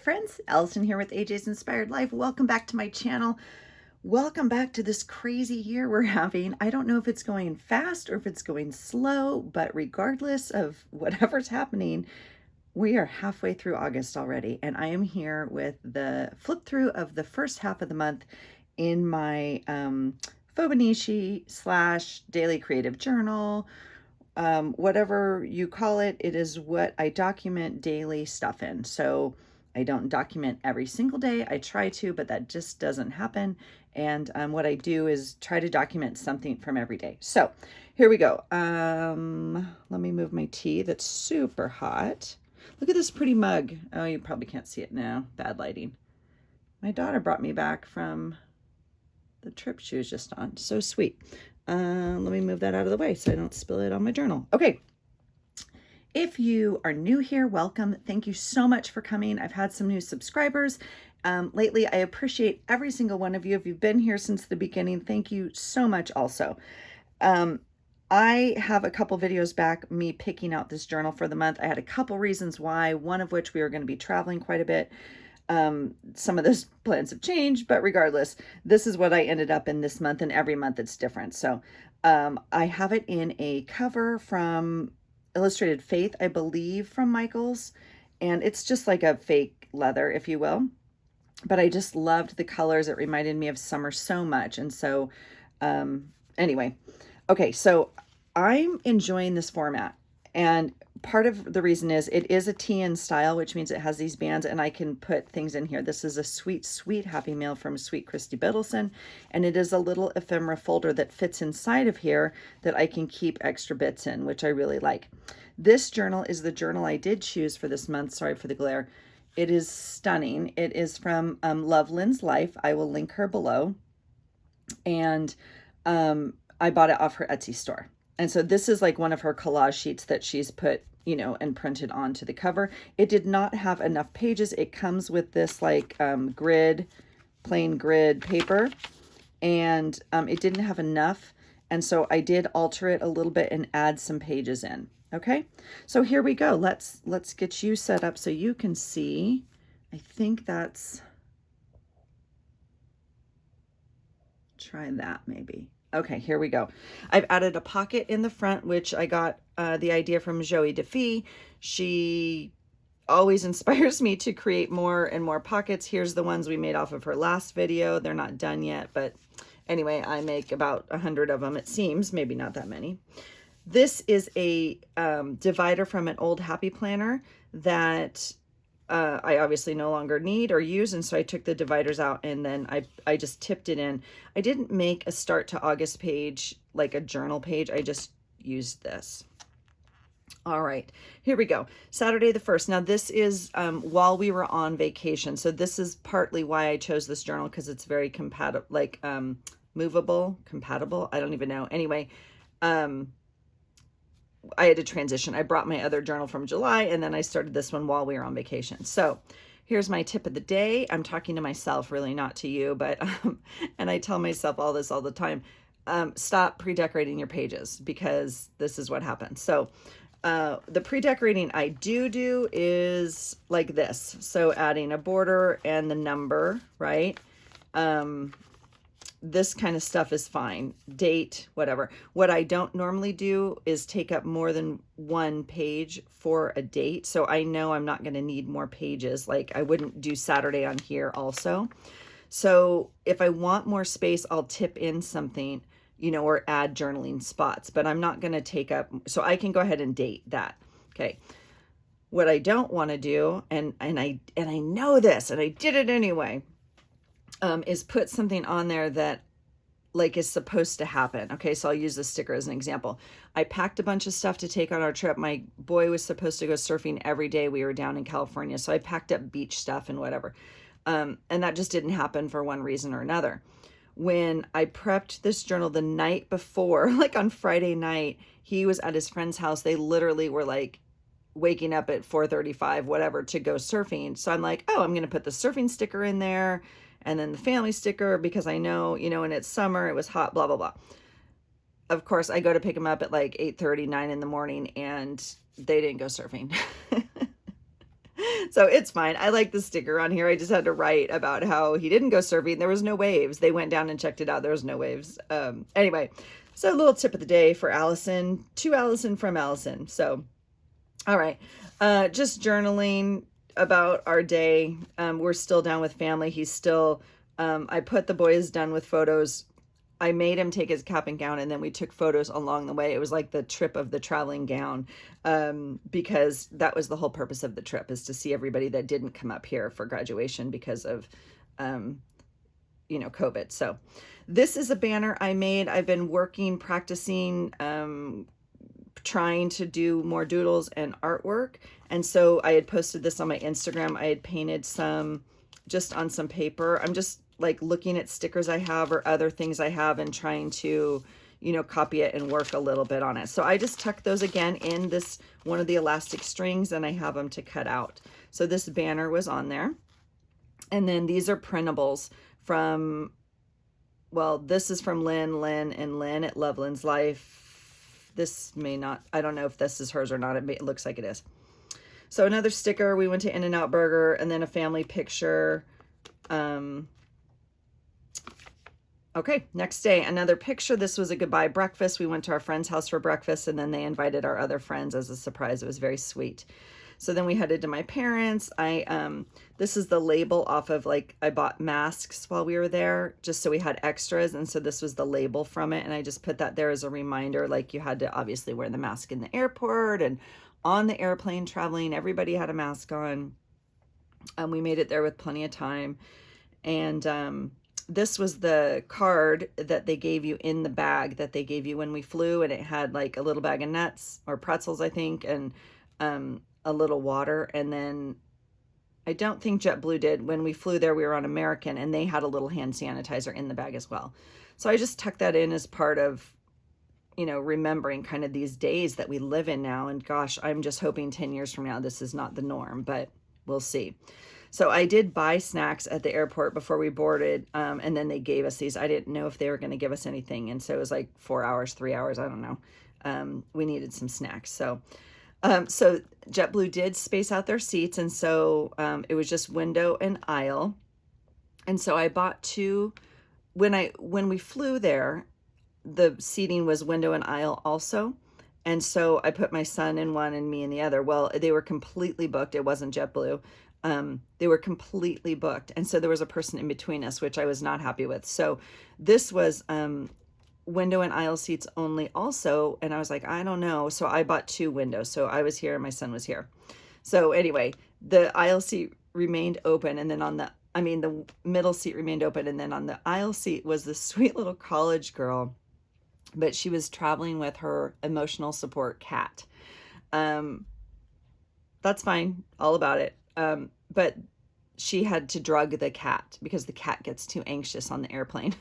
friends, Allison here with AJ's Inspired Life. Welcome back to my channel. Welcome back to this crazy year we're having. I don't know if it's going fast or if it's going slow, but regardless of whatever's happening, we are halfway through August already, and I am here with the flip through of the first half of the month in my fauxbonichi / daily creative journal. Whatever you call it, it is what I document daily stuff in. So I don't document every single day. I try to, but that just doesn't happen. And what I do is try to document something from every day. So here we go. Let me move my tea. That's super hot. Look at this pretty mug. Oh, you probably can't see it now. Bad lighting. My daughter brought me back from the trip she was just on. So sweet. Let me move that out of the way so I don't spill it on my journal. Okay. If you are new here, welcome. Thank you so much for coming. I've had some new subscribers lately. I appreciate every single one of you. If you've been here since the beginning, thank you so much also. I have a couple videos back, me picking out this journal for the month. I had a couple reasons why, one of which we were going to be traveling quite a bit. Some of those plans have changed, but regardless, this is what I ended up in this month, and every month it's different. So I have it in a cover from Illustrated Faith, I believe, from Michael's, and it's just like a fake leather, if you will. But I just loved the colors. It reminded me of summer so much. And so anyway, okay, so I'm enjoying this format. And part of the reason is it is a TN style, which means it has these bands and I can put things in here. This is a sweet, sweet Happy Meal from sweet Kristi Biddleson. And it is a little ephemera folder that fits inside of here that I can keep extra bits in, which I really like. This journal is the journal I did choose for this month. Sorry for the glare. It is stunning. It is from Love Lynn's Life. I will link her below. And I bought it off her Etsy store. And so this is like one of her collage sheets that she's put, you know, and printed onto the cover. It did not have enough pages. It comes with this like grid, plain grid paper, and it didn't have enough. And so I did alter it a little bit and add some pages in. Okay, so here we go. Let's get you set up so you can see. I think that's, try that maybe. Okay, here we go. I've added a pocket in the front, which I got the idea from Joey DeFee. She always inspires me to create more and more pockets. Here's the ones we made off of her last video. They're not done yet, but anyway, I make about 100 of them, it seems, maybe not that many. This is a divider from an old Happy Planner that I obviously no longer need or use, and so I took the dividers out and then I just tipped it in. I didn't make a start to August page, like a journal page. I just used this. All right, here we go. Saturday the 1st. Now this is while we were on vacation, so this is partly why I chose this journal, because it's very compatible, like movable, compatible. I don't even know. Anyway, I had to transition. I brought my other journal from July, and then I started this one while we were on vacation. So here's my tip of the day. I'm talking to myself, really, not to you, but and I tell myself all this all the time. Stop pre-decorating your pages, because this is what happens. So the pre-decorating I do is like this. So adding a border and the number, right? This kind of stuff is fine. Date, whatever. What I don't normally do is take up more than one page for a date. So I know I'm not going to need more pages. Like I wouldn't do Saturday on here also. So if I want more space, I'll tip in something, you know, or add journaling spots, but I'm not going to take up, so I can go ahead and date that. Okay. What I don't want to do, and I know this, and I did it anyway, is put something on there that like is supposed to happen. Okay, so I'll use this sticker as an example. I packed a bunch of stuff to take on our trip. My boy was supposed to go surfing every day. We were down in California, so I packed up beach stuff and whatever. And that just didn't happen for one reason or another. When I prepped this journal the night before, like on Friday night, he was at his friend's house. They literally were like waking up at 4:35, whatever, to go surfing. So I'm like, oh, I'm going to put the surfing sticker in there, and then the family sticker, because I know, you know, and it's summer, it was hot, blah, blah, blah. Of course, I go to pick them up at like 8:30, 9 in the morning, and they didn't go surfing. So it's fine. I like the sticker on here. I just had to write about how he didn't go surfing. There was no waves. They went down and checked it out. There was no waves. Anyway, so a little tip of the day for Allison, to Allison from Allison. So, all right. Just journaling about our day. We're still down with family. He's still, I put the boy is done with photos. I made him take his cap and gown, and then we took photos along the way. It was like the trip of the traveling gown, because that was the whole purpose of the trip, is to see everybody that didn't come up here for graduation because of, COVID. So this is a banner I made. I've been working, practicing, trying to do more doodles and artwork. And so I had posted this on my Instagram. I had painted some just on some paper. I'm just like looking at stickers I have or other things I have and trying to, copy it and work a little bit on it. So I just tuck those again in this one of the elastic strings, and I have them to cut out. So this banner was on there. And then these are printables from, well, this is from Lynn at Loveland's Life. This may not, I don't know if this is hers or not. It looks like it is. So another sticker, we went to In-N-Out Burger, and then a family picture. Okay, next day, another picture. This was a goodbye breakfast. We went to our friend's house for breakfast, and then they invited our other friends as a surprise. It was very sweet. So then we headed to my parents. This is the label off of, like, I bought masks while we were there just so we had extras. And so this was the label from it. And I just put that there as a reminder, like you had to obviously wear the mask in the airport and on the airplane traveling. Everybody had a mask on. We made it there with plenty of time. And this was the card that they gave you in the bag that they gave you when we flew. And it had like a little bag of nuts or pretzels, I think, and a little water. And then I don't think JetBlue did. When we flew there, we were on American, and they had a little hand sanitizer in the bag as well. So I just tucked that in as part of, remembering kind of these days that we live in now. And gosh, I'm just hoping 10 years from now, this is not the norm, but we'll see. So I did buy snacks at the airport before we boarded, and then they gave us these. I didn't know if they were going to give us anything, and so it was like 4 hours, 3 hours, I don't know. We needed some snacks. So JetBlue did space out their seats, and so it was just window and aisle. And so I bought two. When we flew there, the seating was window and aisle also. And so I put my son in one and me in the other. Well, they were completely booked. It wasn't JetBlue. They were completely booked. And so there was a person in between us, which I was not happy with. So this was window and aisle seats only also. And I was like, I don't know. So I bought two windows. So I was here and my son was here. So anyway, the aisle seat remained open. And then the middle seat remained open. And then on the aisle seat was this sweet little college girl, but she was traveling with her emotional support cat. That's fine. All about it. But she had to drug the cat because the cat gets too anxious on the airplane.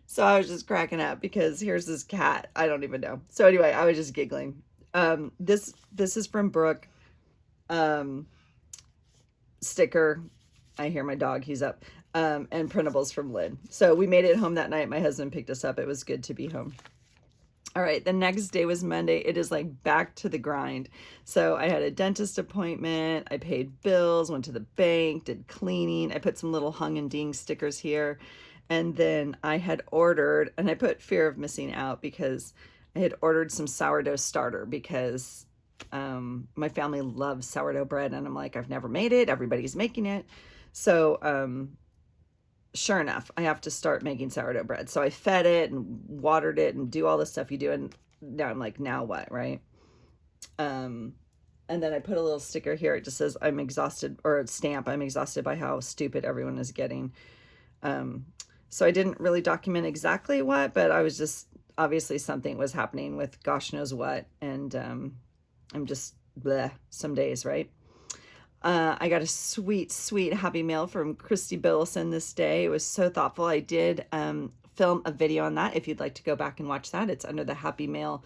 So I was just cracking up because here's this cat. I don't even know. So anyway, I was just giggling. This is from Brooke. Sticker. I hear my dog. He's up. And printables from Lynn. So we made it home that night. My husband picked us up. It was good to be home. All right, the next day was Monday. It is like back to the grind. So I had a dentist appointment. I paid bills, went to the bank, did cleaning. I put some little hung and ding stickers here. And then I had ordered, and I put fear of missing out because I had ordered some sourdough starter because my family loves sourdough bread. And I'm like, I've never made it. Everybody's making it. So sure enough, I have to start making sourdough bread. So I fed it and watered it and do all the stuff you do. And now I'm like, now what, right? And then I put a little sticker here. It just says, I'm exhausted, or a stamp, I'm exhausted by how stupid everyone is getting. So I didn't really document exactly what, but I was just, obviously something was happening with gosh knows what. And I'm just bleh some days, right? I got a sweet, sweet happy mail from Kristi this day. It was so thoughtful. I did film a video on that. If you'd like to go back and watch that, it's under the happy mail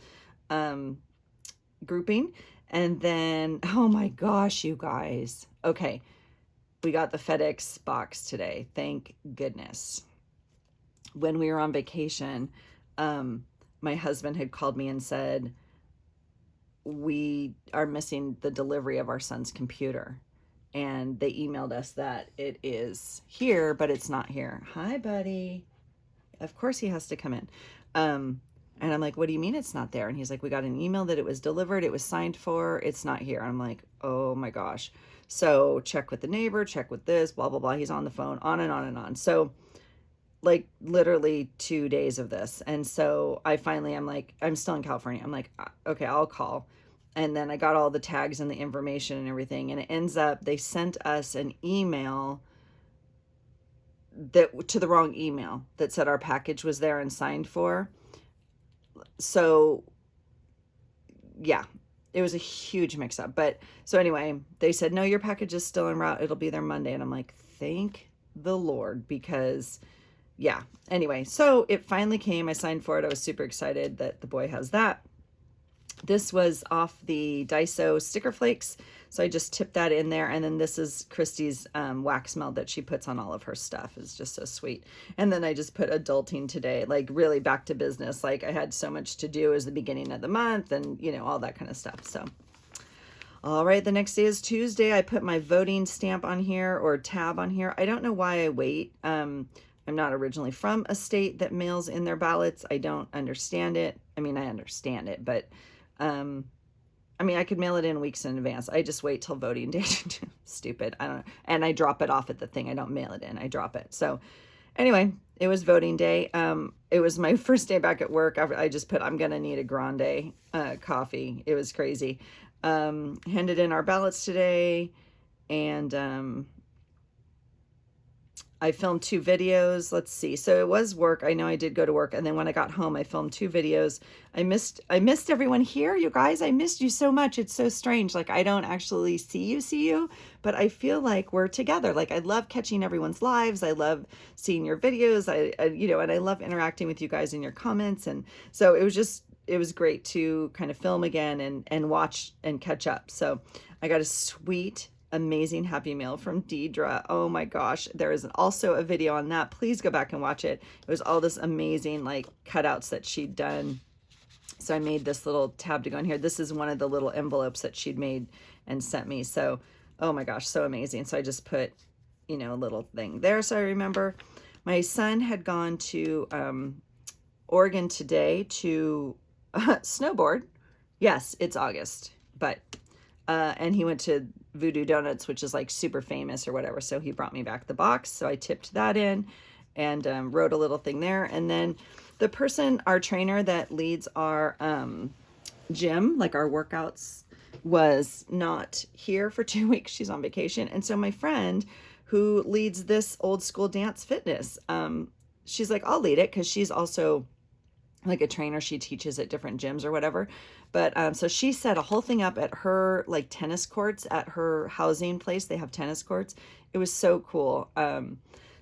grouping. And then, oh my gosh, you guys. Okay, we got the FedEx box today. Thank goodness. When we were on vacation, my husband had called me and said, we are missing the delivery of our son's computer. And they emailed us that it is here, but it's not here. Hi, buddy. Of course he has to come in. And I'm like, what do you mean it's not there? And he's like, we got an email that it was delivered. It was signed for. It's not here. I'm like, oh my gosh. So check with the neighbor, check with this, blah, blah, blah. He's on the phone, on and on and on. So like literally 2 days of this. And so I finally, I'm like, I'm still in California. I'm like, okay, I'll call. And then I got all the tags and the information and everything. And it ends up, they sent us an email that to the wrong email that said our package was there and signed for. So yeah, it was a huge mix up. But so anyway, they said, no, your package is still en route. It'll be there Monday. And I'm like, thank the Lord, because yeah. Anyway, so it finally came. I signed for it. I was super excited that the boy has that. This was off the Daiso sticker flakes. So I just tipped that in there. And then this is Kristi's wax melt that she puts on all of her stuff. It's just so sweet. And then I just put adulting today, like really back to business. Like I had so much to do as the beginning of the month and, you know, all that kind of stuff. So, all right, the next day is Tuesday. I put my voting stamp on here or tab on here. I don't know why I wait. I'm not originally from a state that mails in their ballots. I don't understand it. I mean, I understand it, but I mean, I could mail it in weeks in advance. I just wait till voting day. Stupid. I don't know. And I drop it off at the thing. I don't mail it in. I drop it. So anyway, it was voting day. It was my first day back at work. I just put, I'm going to need a grande coffee. It was crazy. Handed in our ballots today. And I filmed 2 videos. Let's see. So it was work. I know I did go to work. And then when I got home, I filmed 2 videos. I missed everyone here. You guys, I missed you so much. It's so strange. Like I don't actually see you, but I feel like we're together. Like I love catching everyone's lives. I love seeing your videos. You know, and I love interacting with you guys in your comments. And so it was great to kind of film again and watch and catch up. So I got a sweet, amazing happy mail from Deidre. Oh my gosh, there is also a video on that. Please go back and watch it. It was all this amazing like cutouts that she'd done. So I made this little tab to go in here. This is one of the little envelopes that she'd made and sent me. So oh my gosh, so amazing. So I just put, you know, a little thing there. So I remember my son had gone to Oregon today to snowboard. Yes, it's August, but and he went to Voodoo Donuts, which is like super famous or whatever. So he brought me back the box. So I tipped that in and wrote a little thing there. And then the person, our trainer that leads our gym, like our workouts, was not here for 2 weeks. She's on vacation. And so my friend who leads this old school dance fitness, she's like, I'll lead it, because she's also like a trainer. She teaches at different gyms or whatever. But so she set a whole thing up at her like tennis courts at her housing place. They have tennis courts. It was so cool.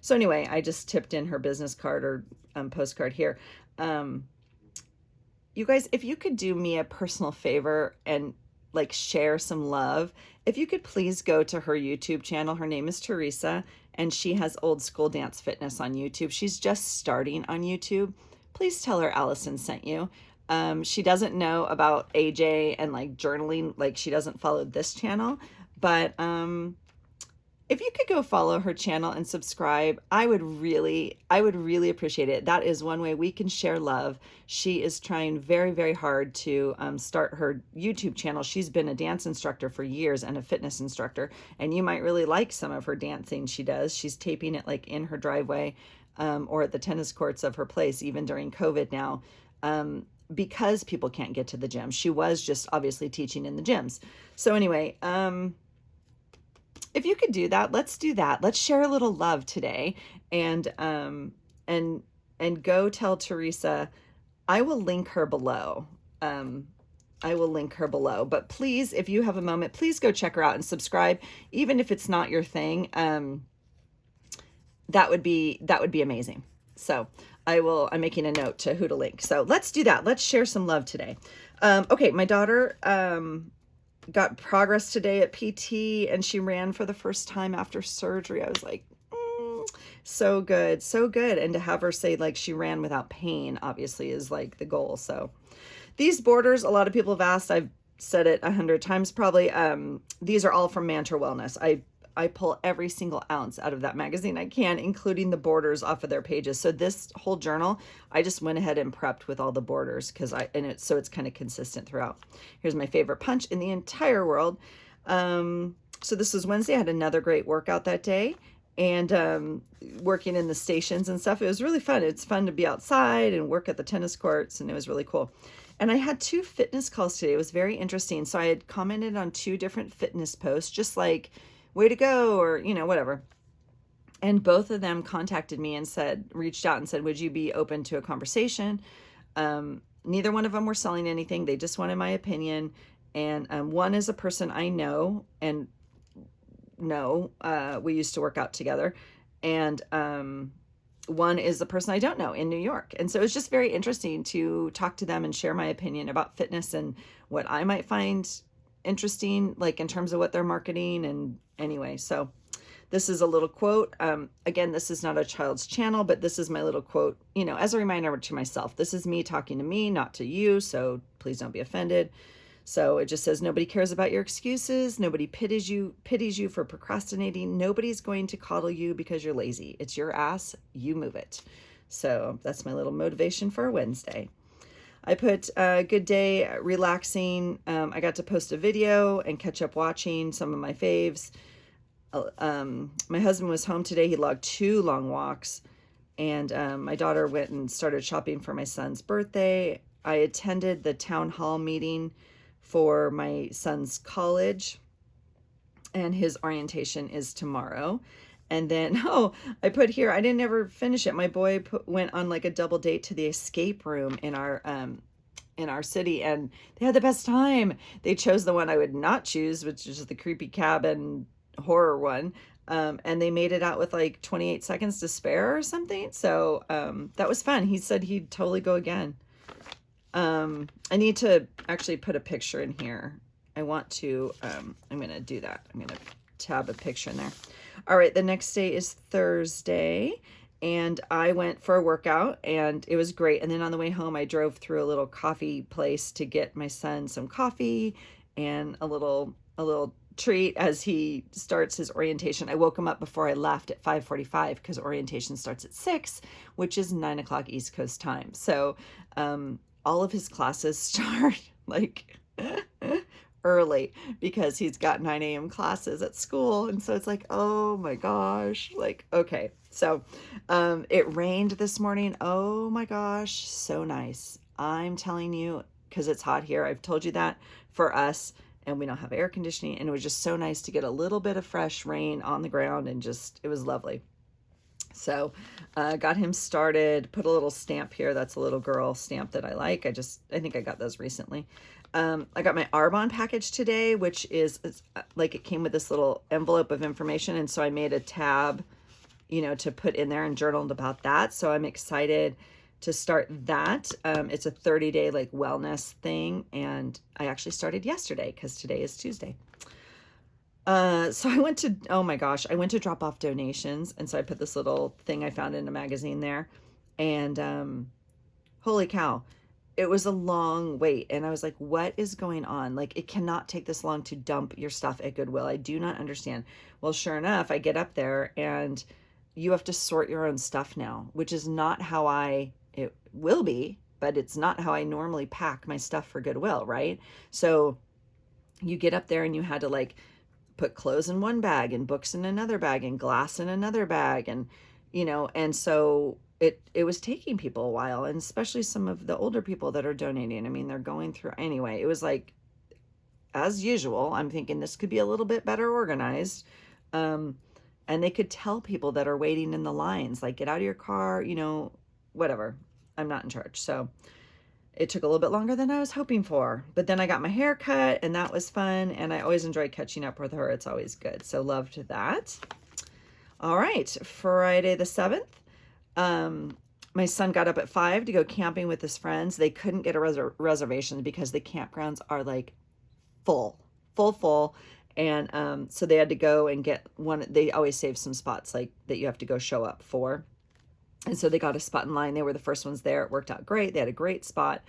So anyway, I just tipped in her business card or postcard here. You guys, if you could do me a personal favor and like share some love, if you could please go to her YouTube channel. Her name is Teresa, and she has Old School Dance Fitness on YouTube. She's just starting on YouTube. Please tell her Allison sent you. She doesn't know about AJ and like journaling, like she doesn't follow this channel, but if you could go follow her channel and subscribe, I would really appreciate it. That is one way we can share love. She is trying very, very hard to start her YouTube channel. She's been a dance instructor for years and a fitness instructor, and you might really like some of her dancing she does. She's taping it like in her driveway or at the tennis courts of her place, even during COVID now. Because people can't get to the gym. She was just obviously teaching in the gyms. So anyway, if you could do that, let's do that. Let's share a little love today, and go tell Teresa. I will link her below. I will link her below. But please, if you have a moment, please go check her out and subscribe, even if it's not your thing. That would be amazing. So I'm making a note to who to link. So let's do that. Let's share some love today. Okay. My daughter, got progress today at PT, and she ran for the first time after surgery. I was like, so good. So good. And to have her say like she ran without pain, obviously is like the goal. So these borders, a lot of people have asked, I've said it 100 times probably. These are all from Mantra Wellness. I pull every single ounce out of that magazine I can, including the borders off of their pages. So this whole journal, I just went ahead and prepped with all the borders so it's kind of consistent throughout. Here's my favorite punch in the entire world. So this was Wednesday. I had another great workout that day, and working in the stations and stuff. It was really fun. It's fun to be outside and work at the tennis courts, and it was really cool. And I had 2 fitness calls today. It was very interesting. So I had commented on 2 different fitness posts, just like, way to go, or, whatever. And both of them contacted me and reached out and said, would you be open to a conversation? Neither one of them were selling anything. They just wanted my opinion. And one is a person I know and we used to work out together. And one is the person I don't know in New York. And so it's just very interesting to talk to them and share my opinion about fitness and what I might find interesting, like in terms of what they're marketing. And anyway, so this is a little quote. Again, this is not a child's channel, but this is my little quote, as a reminder to myself. This is me talking to me, not to you. So please don't be offended. So it just says, nobody cares about your excuses. Nobody pities you for procrastinating. Nobody's going to coddle you because you're lazy. It's your ass. You move it. So that's my little motivation for a Wednesday. I put a good day, relaxing. I got to post a video and catch up watching some of my faves. My husband was home today. He logged 2 long walks. And my daughter went and started shopping for my son's birthday. I attended the town hall meeting for my son's college. And his orientation is tomorrow. And then, I put here, I didn't ever finish it. My boy went on like a double date to the escape room in our city, and they had the best time. They chose the one I would not choose, which is the creepy cabin horror one. And they made it out with like 28 seconds to spare or something. So that was fun. He said he'd totally go again. I need to actually put a picture in here. I want to, I'm going to do that. I'm going to tab a picture in there. All right, the next day is Thursday, and I went for a workout, and it was great. And then on the way home, I drove through a little coffee place to get my son some coffee and a little treat as he starts his orientation. I woke him up before I left at 5:45 because orientation starts at 6, which is 9 o'clock East Coast time. So all of his classes start like early because he's got 9 a.m. classes at school. And so it's like, oh my gosh, like, okay. So it rained this morning. Oh my gosh, so nice. I'm telling you, because it's hot here. I've told you that for us, and we don't have air conditioning. And it was just so nice to get a little bit of fresh rain on the ground, and just, it was lovely. So got him started, put a little stamp here. That's a little girl stamp that I like. I think I got those recently. I got my Arbonne package today, which is like, it came with this little envelope of information. And so I made a tab, to put in there and journaled about that. So I'm excited to start that. It's a 30-day like wellness thing. And I actually started yesterday because today is Tuesday. So I went to drop off donations. And so I put this little thing I found in a magazine there, and, holy cow, it was a long wait. And I was like, what is going on? Like, it cannot take this long to dump your stuff at Goodwill. I do not understand. Well, sure enough, I get up there and you have to sort your own stuff now, which is not how it will be, but it's not how I normally pack my stuff for Goodwill. Right. So you get up there and you had to like put clothes in one bag and books in another bag and glass in another bag. And, and so it was taking people a while, and especially some of the older people that are donating. I mean, they're going through anyway. It was like, as usual, I'm thinking this could be a little bit better organized. And they could tell people that are waiting in the lines, like, get out of your car, whatever. I'm not in charge. So it took a little bit longer than I was hoping for, but then I got my hair cut, and that was fun. And I always enjoy catching up with her. It's always good. So loved that. All right. Friday the 7th. My son got up at 5 to go camping with his friends. They couldn't get a reservation because the campgrounds are like full. And, so they had to go and get one. They always save some spots like that you have to go show up for. And so they got a spot in line. They were the first ones there. It worked out great. They had a great spot.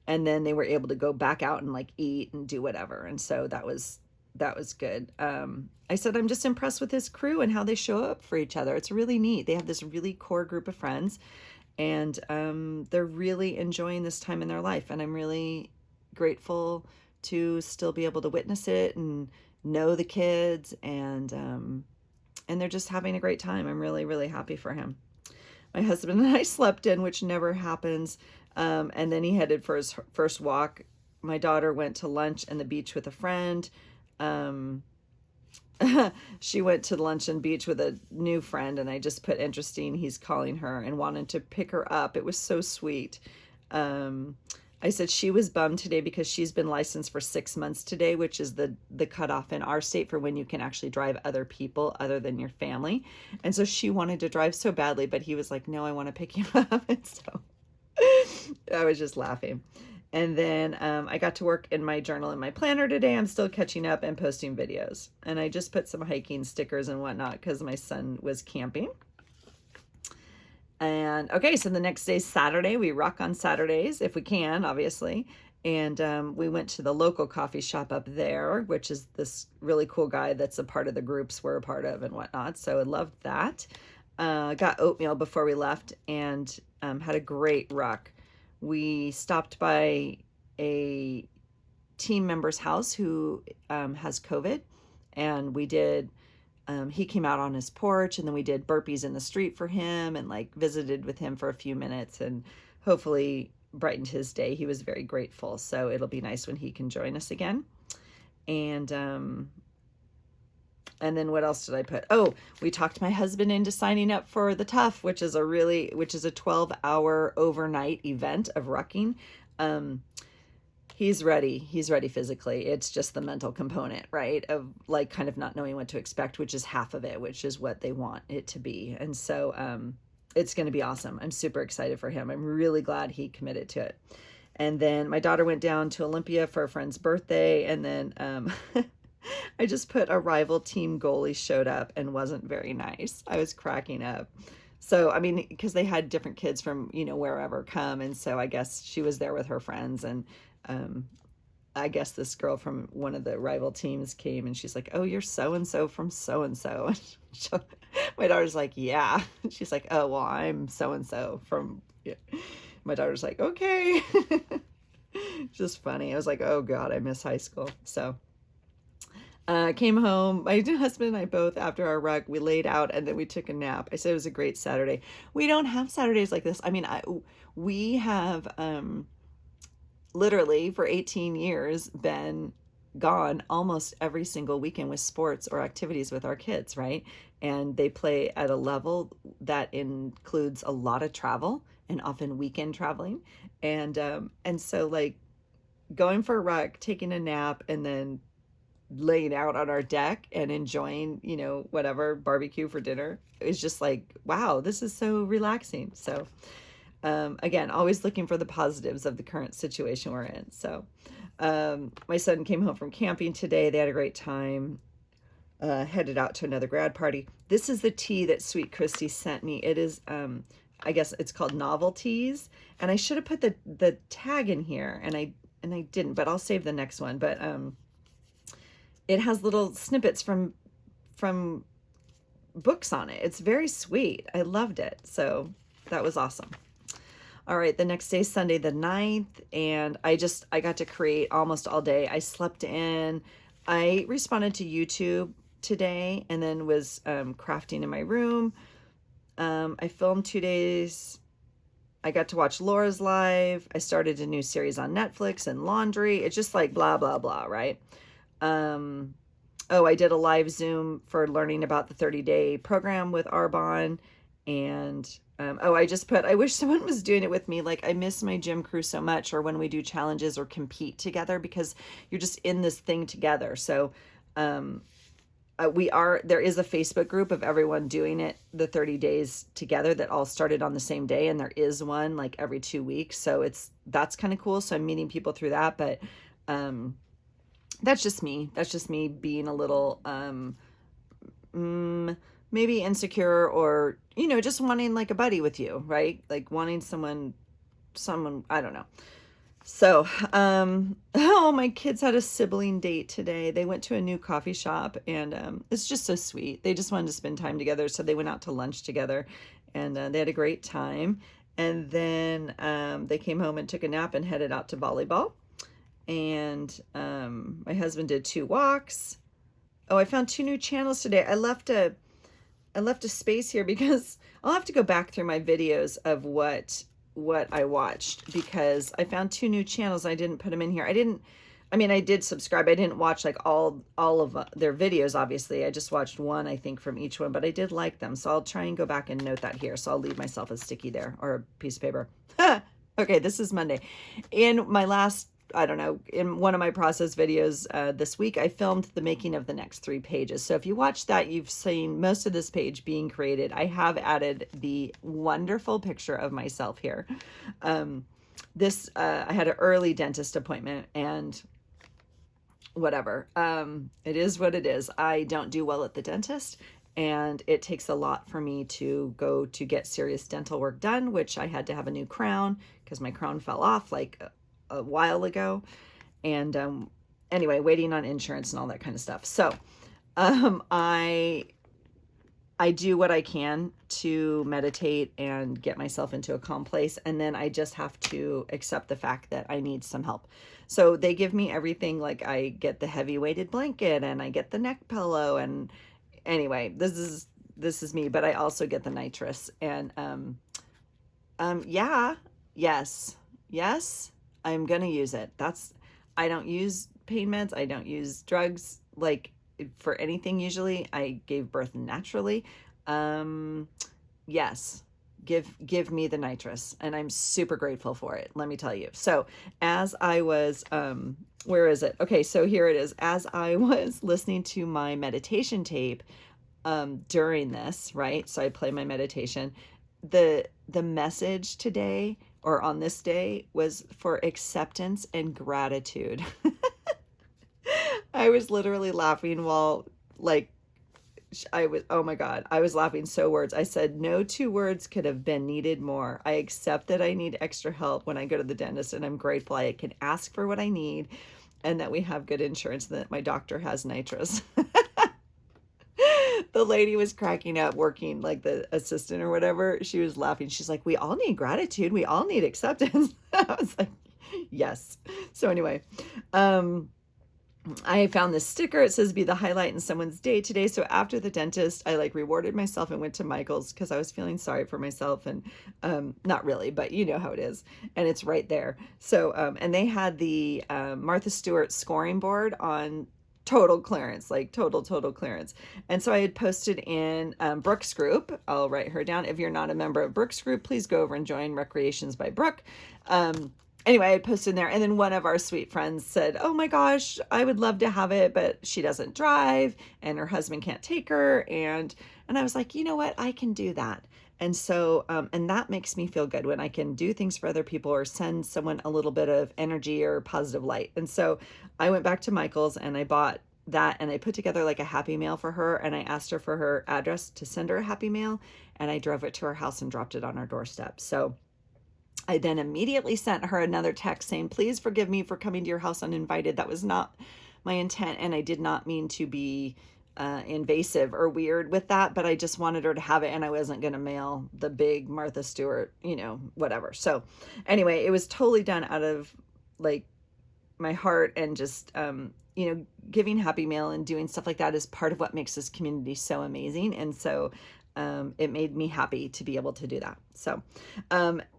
and then they were able to go back out and like eat and do whatever. And so that was good. I said, I'm just impressed with his crew and how they show up for each other. It's really neat. They have this really core group of friends, and they're really enjoying this time in their life. And I'm really grateful to still be able to witness it and know the kids, and they're just having a great time. I'm really, really happy for him. My husband and I slept in, which never happens. And then he headed for his first walk. My daughter went to lunch and the beach with a friend. She went to lunch and beach with a new friend, and I just put interesting, he's calling her, and wanted to pick her up. It was so sweet. I said she was bummed today because she's been licensed for 6 months today, which is the cutoff in our state for when you can actually drive other people other than your family. And so she wanted to drive so badly, but he was like, no, I want to pick you up. And so I was just laughing. And then I got to work in my journal and my planner today. I'm still catching up and posting videos. And I just put some hiking stickers and whatnot because my son was camping. And okay, so the next day's Saturday. We rock on Saturdays if we can, obviously. And we went to the local coffee shop up there, which is this really cool guy that's a part of the groups we're a part of and whatnot. So I loved that. Got oatmeal before we left, and had a great ruck. We stopped by a team member's house who has COVID, and we did, he came out on his porch, and then we did burpees in the street for him and like visited with him for a few minutes, and hopefully brightened his day. He was very grateful. So it'll be nice when he can join us again. And then what else did I put? Oh, we talked my husband into signing up for the Tough, which is a 12-hour overnight event of rucking. He's ready. He's ready physically. It's just the mental component, right? Of like kind of not knowing what to expect, which is half of it, which is what they want it to be. And so it's going to be awesome. I'm super excited for him. I'm really glad he committed to it. And then my daughter went down to Olympia for a friend's birthday. And then I just put a rival team goalie showed up and wasn't very nice. I was cracking up. So, I mean, because they had different kids from, wherever come. And so I guess she was there with her friends. And I guess this girl from one of the rival teams came, and she's like, oh, you're so-and-so from so-and-so. My daughter's like, yeah. She's like, oh, well, I'm so-and-so from, yeah. My daughter's like, okay. Just funny. I was like, oh God, I miss high school. So came home, my husband and I both, after our ruck, we laid out and then we took a nap. I said it was a great Saturday. We don't have Saturdays like this. I mean, we have literally for 18 years been gone almost every single weekend with sports or activities with our kids, right? And they play at a level that includes a lot of travel and often weekend traveling. And so like going for a ruck, taking a nap, and then laying out on our deck and enjoying, whatever barbecue for dinner is just like, wow, this is so relaxing. So again, always looking for the positives of the current situation we're in. So my son came home from camping today. They had a great time. Headed out to another grad party. This is the tea that sweet Kristi sent me. It is I guess it's called Novelties, and I should have put the tag in here, and I didn't, but I'll save the next one. But it has little snippets from books on it. It's very sweet. I loved it. So that was awesome. All right, the next day, Sunday the 9th, and I got to create almost all day. I slept in. I responded to YouTube today, and then was crafting in my room. I filmed 2 days. I got to watch Laura's live. I started a new series on Netflix and laundry. It's just like blah, blah, blah, right? I did a live Zoom for learning about the 30-day program with Arbonne. And I wish someone was doing it with me. Like, I miss my gym crew so much, or when we do challenges or compete together, because you're just in this thing together. So there is a Facebook group of everyone doing it the 30 days together that all started on the same day, and there is one like every 2 weeks. So that's kind of cool. So I'm meeting people through that, but that's just me being a little maybe insecure, or just wanting like a buddy with you, right? Like wanting someone, I don't know. So, oh, my kids had a sibling date today. They went to a new coffee shop, and it's just so sweet. They just wanted to spend time together, so they went out to lunch together, and they had a great time. And then they came home and took a nap and headed out to volleyball. And my husband did 2 walks. Oh, I found 2 new channels today. I left a space here because I'll have to go back through my videos of what I watched, because I found 2 new channels. I didn't put them in here. I did subscribe. I didn't watch like all of their videos, obviously. I just watched one, I think, from each one, but I did like them. So I'll try and go back and note that here. So I'll leave myself a sticky there, or a piece of paper. Okay, this is Monday. In my last, I don't know, in one of my process videos this week, I filmed the making of the next 3 pages. So if you watch that, you've seen most of this page being created. I have added the wonderful picture of myself here. I had an early dentist appointment, and whatever. It is what it is. I don't do well at the dentist, and it takes a lot for me to go to get serious dental work done, which I had to have a new crown because my crown fell off like a while ago. And anyway, waiting on insurance and all that kind of stuff. So I do what I can to meditate and get myself into a calm place. And then I just have to accept the fact that I need some help. So they give me everything. Like, I get the heavy weighted blanket, and I get the neck pillow. And anyway, this is me, but I also get the nitrous. And yes, I'm going to use it. I don't use pain meds. I don't use drugs like for anything. Usually I gave birth naturally. Yes, give me the nitrous, and I'm super grateful for it. Let me tell you. So as I was, where is it? Okay. So here it is. As I was listening to my meditation tape, during this, right? So I play my meditation. The message today, or on this day, was for acceptance and gratitude. I was literally laughing while, like, oh my God, I was laughing so words. I said, no 2 words could have been needed more. I accept that I need extra help when I go to the dentist, and I'm grateful I can ask for what I need, and that we have good insurance, and that my doctor has nitrous. The lady was cracking up, working, like the assistant or whatever. She was laughing. She's like, we all need gratitude. We all need acceptance. I was like, yes. So anyway, I found this sticker. It says, be the highlight in someone's day today. So after the dentist, I like rewarded myself and went to Michael's because I was feeling sorry for myself, and not really, but you know how it is. And it's right there. So, and they had the Martha Stewart scoring board on total clearance, like total clearance. And so I had posted in Brooke's group. I'll write her down. If you're not a member of Brooke's group, please go over and join Recreations by Brooke. Anyway, I posted in there, and then one of our sweet friends said, oh my gosh, I would love to have it, but she doesn't drive, and her husband can't take her. And I was like, you know what? I can do that. And so, and that makes me feel good when I can do things for other people or send someone a little bit of energy or positive light. And so I went back to Michael's and I bought that, and I put together like a happy mail for her, and I asked her for her address to send her a happy mail, and I drove it to her house and dropped it on her doorstep. So I then immediately sent her another text saying, please forgive me for coming to your house uninvited. That was not my intent, and I did not mean to be invasive or weird with that, but I just wanted her to have it, and I wasn't going to mail the big Martha Stewart, whatever. So anyway, it was totally done out of like my heart, and just, giving happy mail and doing stuff like that is part of what makes this community so amazing. And so it made me happy to be able to do that. So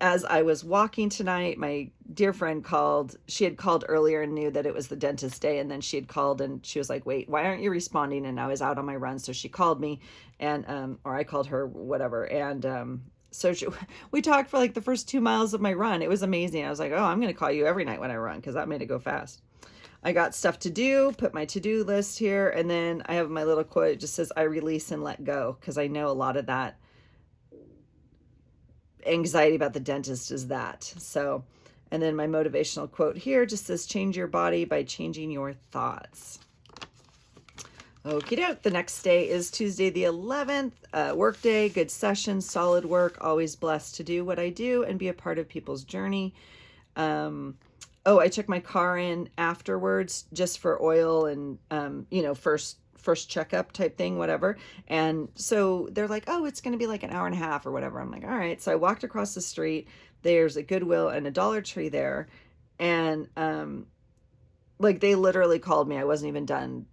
as I was walking tonight, my dear friend called. She had called earlier and knew that it was the dentist day, and then she had called and she was like, wait, why aren't you responding? And I was out on my run, so she called me, and or I called her, whatever. And so we talked for like the first 2 miles of my run. It was amazing. I was like, oh, I'm going to call you every night when I run, because that made it go fast. I got stuff to do, put my to-do list here, and then I have my little quote. It just says, I release and let go, because I know a lot of that anxiety about the dentist is that. So, and then my motivational quote here just says, change your body by changing your thoughts. Okie doke. The next day is Tuesday the 11th, work day, good session, solid work, always blessed to do what I do and be a part of people's journey. oh, I took my car in afterwards just for oil and, you know, first checkup type thing, whatever. And so they're like, oh, it's going to be like an hour and a half or whatever. I'm like, all right. So I walked across the street. There's a Goodwill and a Dollar Tree there. And, like they literally called me. I wasn't even done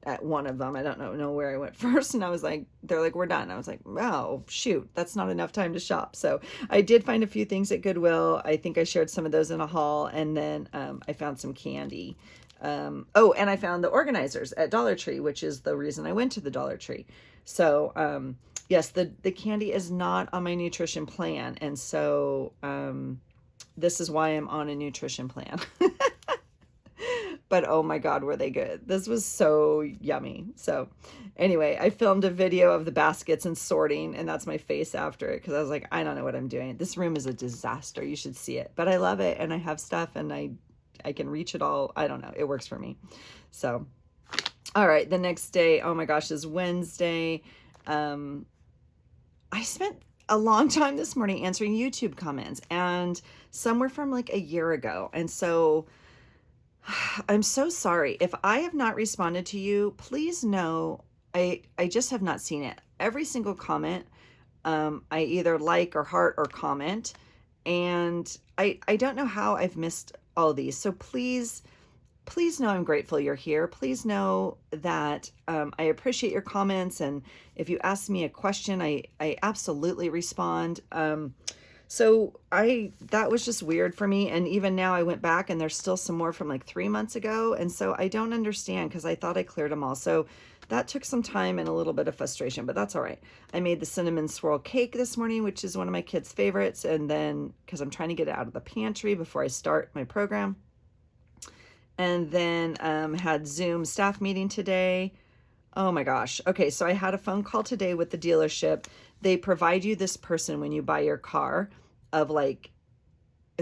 at one of them. I don't know where I went first. And I was like, they're like, we're done. I was like, oh, shoot, that's not enough time to shop. So I did find a few things at Goodwill. I think I shared some of those in a haul. And then I found some candy. Oh, and I found the organizers at Dollar Tree, which is the reason I went to the Dollar Tree. So yes, the candy is not on my nutrition plan. And so this is why I'm on a nutrition plan. But oh my God, were they good. This was so yummy. So anyway, I filmed a video of the baskets and sorting, and that's my face after it, because I was like, I don't know what I'm doing. This room is a disaster. You should see it. But I love it, and I have stuff, and I can reach it all. I don't know. It works for me. So, all right, the next day, oh my gosh, is Wednesday. I spent a long time this morning answering YouTube comments, and some were from like a year ago. And so I'm so sorry. If I have not responded to you, please know I just have not seen it. Every single comment, I either like or heart or comment, and I don't know how I've missed all these. So please know I'm grateful you're here. Please know that I appreciate your comments, and if you ask me a question, I absolutely respond. So that was just weird for me. And even now I went back and there's still some more from like 3 months ago. And so I don't understand, because I thought I cleared them all. So that took some time and a little bit of frustration, but that's all right. I made the cinnamon swirl cake this morning, which is one of my kids' favorites. And then, because I'm trying to get it out of the pantry before I start my program. And then had Zoom staff meeting today. Oh my gosh. Okay, so I had a phone call today with the dealership. They provide you this person when you buy your car, of like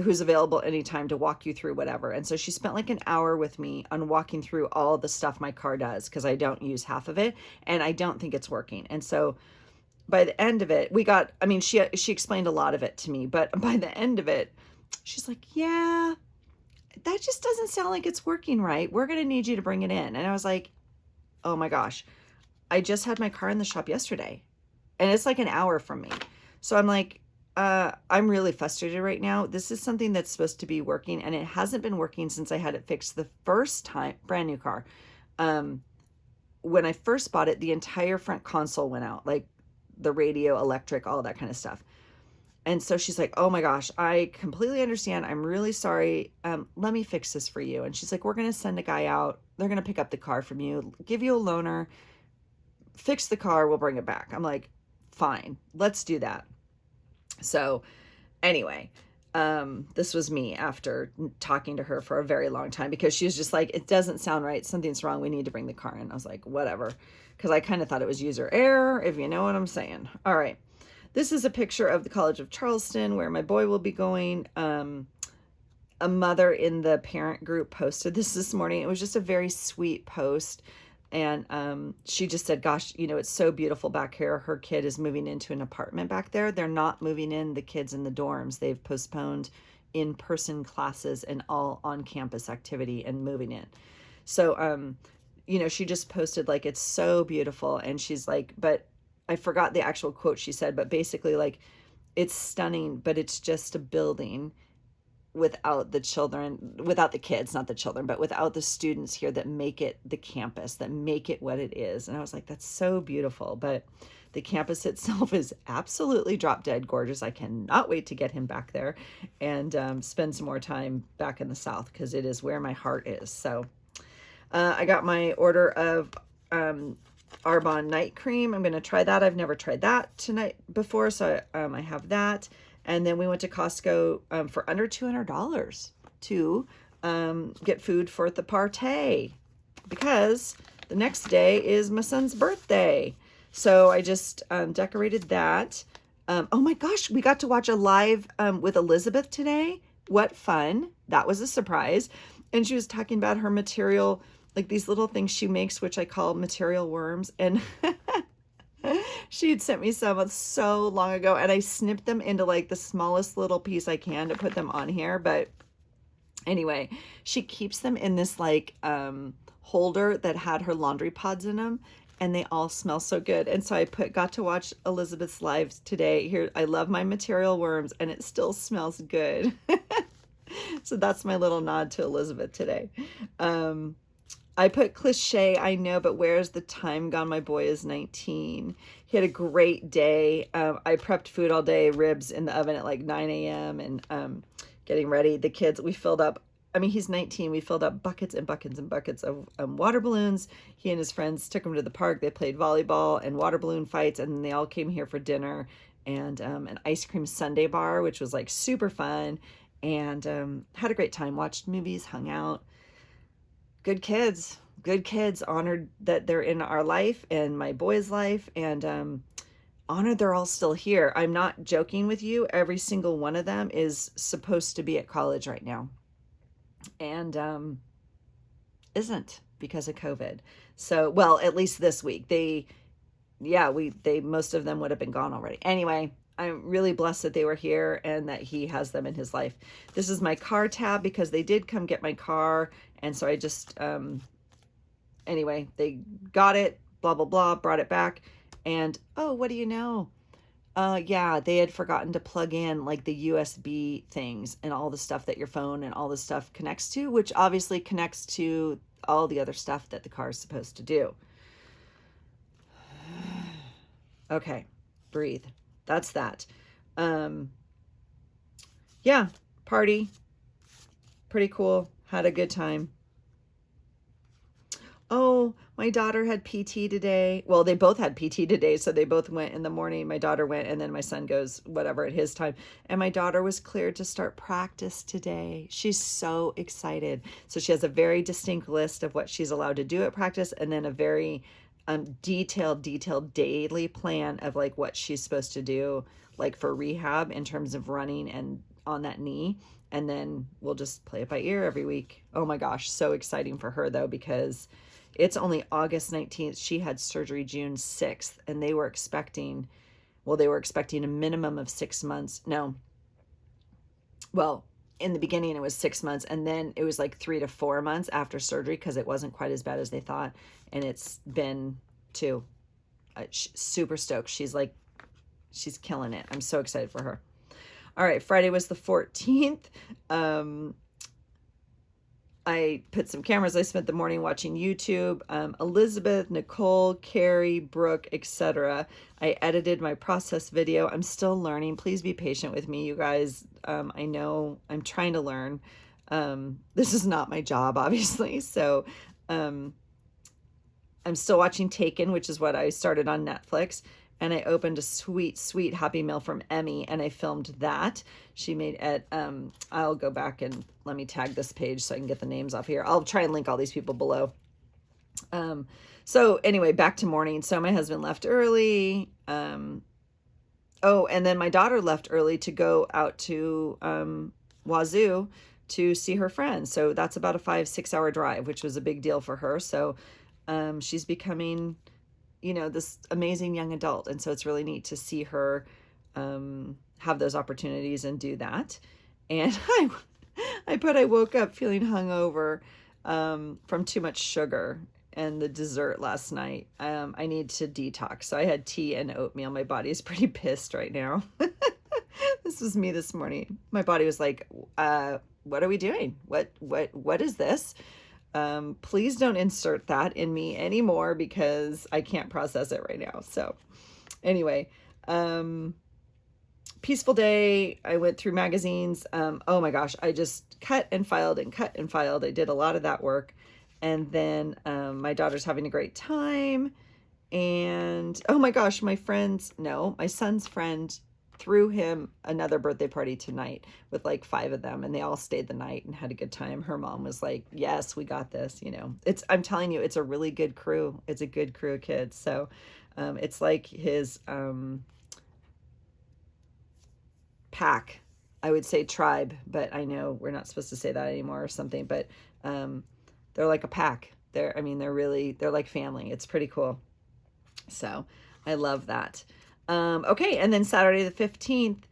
who's available anytime to walk you through whatever. And so she spent like an hour with me on walking through all the stuff my car does, because I don't use half of it and I don't think it's working. And so by the end of it, she explained a lot of it to me, but by the end of it, she's like, yeah, that just doesn't sound like it's working right. We're going to need you to bring it in. And I was like, oh my gosh, I just had my car in the shop yesterday and it's like an hour from me. So I'm like, I'm really frustrated right now. This is something that's supposed to be working, and it hasn't been working since I had it fixed the first time, brand new car. When I first bought it, the entire front console went out, like the radio, electric, all that kind of stuff. And so she's like, oh my gosh, I completely understand. I'm really sorry. Let me fix this for you. And she's like, we're going to send a guy out. They're going to pick up the car from you, give you a loaner, fix the car. We'll bring it back. I'm like, fine, let's do that. So anyway, this was me after talking to her for a very long time, because she was just like, it doesn't sound right. Something's wrong. We need to bring the car in. I was like, whatever. Because I kind of thought it was user error, if you know what I'm saying. All right. This is a picture of the College of Charleston, where my boy will be going. A mother in the parent group posted this morning. It was just a very sweet post. And she just said, gosh, it's so beautiful back here. Her kid is moving into an apartment back there. They're not moving in the kids in the dorms. They've postponed in-person classes and all on-campus activity and moving in. So, she just posted like, it's so beautiful. And she's like, but I forgot the actual quote she said, but basically like, it's stunning, but it's just a building without the children, without the kids, not the children, but without the students here that make it the campus, that make it what it is. And I was like, that's so beautiful. But the campus itself is absolutely drop dead gorgeous. I cannot wait to get him back there and spend some more time back in the South, because it is where my heart is. So I got my order of Arbonne night cream. I'm going to try that. I've never tried that tonight before. So I have that. And then we went to Costco for under $200 to get food for the party, because the next day is my son's birthday. So I just decorated that. Oh my gosh, we got to watch a live with Elizabeth today. What fun. That was a surprise. And she was talking about her material, like these little things she makes, which I call material worms. And she had sent me some so long ago, and I snipped them into like the smallest little piece I can to put them on here. But Anyway, she keeps them in this like holder that had her laundry pods in them, and they all smell so good. And so I got to watch Elizabeth's live today. Here, I love my material worms, and it still smells good. So that's my little nod to Elizabeth today. I put cliche, I know, but where's the time gone? My boy is 19. He had a great day. I prepped food all day, ribs in the oven at like 9 a.m. and getting ready. The kids, we filled up, I mean, he's 19. We filled up buckets and buckets and buckets of water balloons. He and his friends took him to the park. They played volleyball and water balloon fights, and they all came here for dinner and an ice cream sundae bar, which was like super fun, and had a great time. Watched movies, hung out. Good kids, honored that they're in our life and my boy's life, and honored they're all still here. I'm not joking with you. Every single one of them is supposed to be at college right now, and isn't because of COVID. So, well, at least this week. They most of them would have been gone already. Anyway, I'm really blessed that they were here and that he has them in his life. This is my car tab because they did come get my car. And so I just, anyway, they got it, blah, blah, blah, brought it back. And, oh, what do you know? Yeah, they had forgotten to plug in like the USB things and all the stuff that your phone and all the stuff connects to, which obviously connects to all the other stuff that the car is supposed to do. Okay, breathe. That's that. Yeah, party. Pretty cool. Had a good time. Oh, my daughter had PT today. Well, they both had PT today, so they both went in the morning. My daughter went, and then my son goes whatever at his time. And my daughter was cleared to start practice today. She's so excited. So she has a very distinct list of what she's allowed to do at practice, and then a very detailed daily plan of like what she's supposed to do, like for rehab in terms of running and on that knee. And then we'll just play it by ear every week. Oh my gosh, so exciting for her though, because it's only August 19th. She had surgery June 6th, and they were expecting a minimum of 6 months. No, well, in the beginning it was 6 months, and then it was like 3 to 4 months after surgery because it wasn't quite as bad as they thought. And it's been 2. Super stoked. She's killing it. I'm so excited for her. All right, Friday was the 14th. I put some cameras. I spent the morning watching YouTube. Elizabeth, Nicole, Kari, Brooke, etc. I edited my process video. I'm still learning. Please be patient with me, you guys. I know I'm trying to learn. This is not my job, obviously. So I'm still watching Taken, which is what I started on Netflix. And I opened a sweet, sweet Happy Meal from Emmy, and I filmed that. She made it, I'll go back and let me tag this page so I can get the names off here. I'll try and link all these people below. So anyway, back to morning. So my husband left early. Oh, and then my daughter left early to go out to Wazoo to see her friends. So that's about a 5-6 hour drive, which was a big deal for her. So she's becoming, this amazing young adult. And so it's really neat to see her have those opportunities and do that. And I woke up feeling hungover from too much sugar and the dessert last night. I need to detox. So I had tea and oatmeal. My body is pretty pissed right now. This was me this morning. My body was like, what are we doing? What is this? Please don't insert that in me anymore because I can't process it right now. So anyway, peaceful day. I went through magazines. Oh my gosh, I just cut and filed. I did a lot of that work. And then my daughter's having a great time. And oh my gosh, my son's friend threw him another birthday party tonight with like 5 of them, and they all stayed the night and had a good time. Her mom was like, yes, we got this. I'm telling you, it's a really good crew. It's a good crew of kids. So it's like his pack, I would say tribe, but I know we're not supposed to say that anymore or something, but they're like a pack. They're like family. It's pretty cool. So I love that. Okay, and then Saturday the 15th,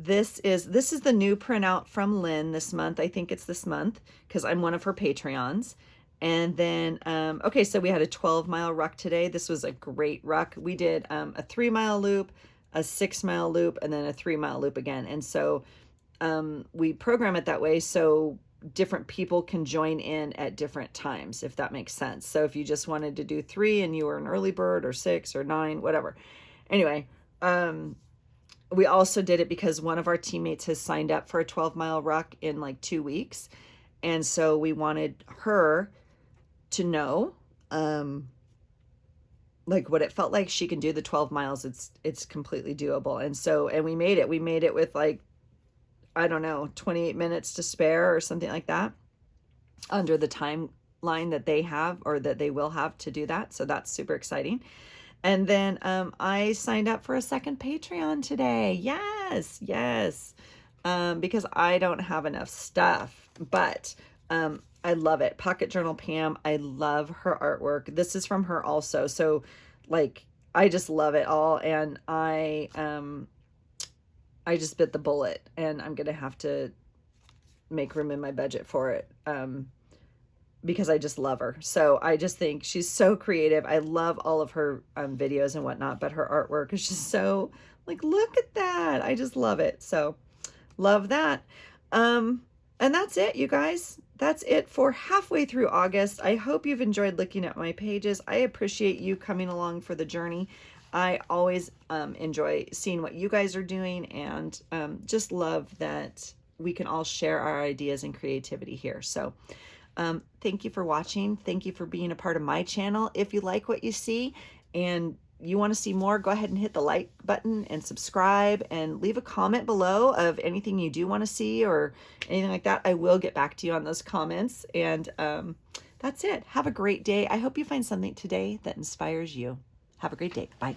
this is the new printout from Lynn this month. I think it's this month because I'm one of her Patreons. And then, okay, so we had a 12-mile ruck today. This was a great ruck. We did a 3-mile loop, a 6-mile loop, and then a 3-mile loop again. And so we program it that way so different people can join in at different times, if that makes sense. So if you just wanted to do 3 and you were an early bird, or 6 or 9, whatever. Anyway, we also did it because one of our teammates has signed up for a 12-mile ruck in like 2 weeks. And so we wanted her to know like what it felt like. She can do the 12 miles. It's completely doable. And so, and we made it with like, I don't know, 28 minutes to spare or something like that under the timeline that they have, or that they will have to do that. So that's super exciting. And then I signed up for a second Patreon today. Yes, because I don't have enough stuff, but I love it. Pocket Journal Pam, I love her artwork. This is from her also. So like, I just love it all. And I just bit the bullet, and I'm going to have to make room in my budget for it. Because I just love her. So I just think she's so creative. I love all of her videos and whatnot, but her artwork is just so like, look at that. I just love it. So love that. And that's it, you guys. That's it for halfway through August. I hope you've enjoyed looking at my pages. I appreciate you coming along for the journey. I always enjoy seeing what you guys are doing, and just love that we can all share our ideas and creativity here. So thank you for watching. Thank you for being a part of my channel. If you like what you see and you want to see more, go ahead and hit the like button and subscribe, and leave a comment below of anything you do want to see or anything like that. I will get back to you on those comments. And that's it. Have a great day. I hope you find something today that inspires you. Have a great day. Bye.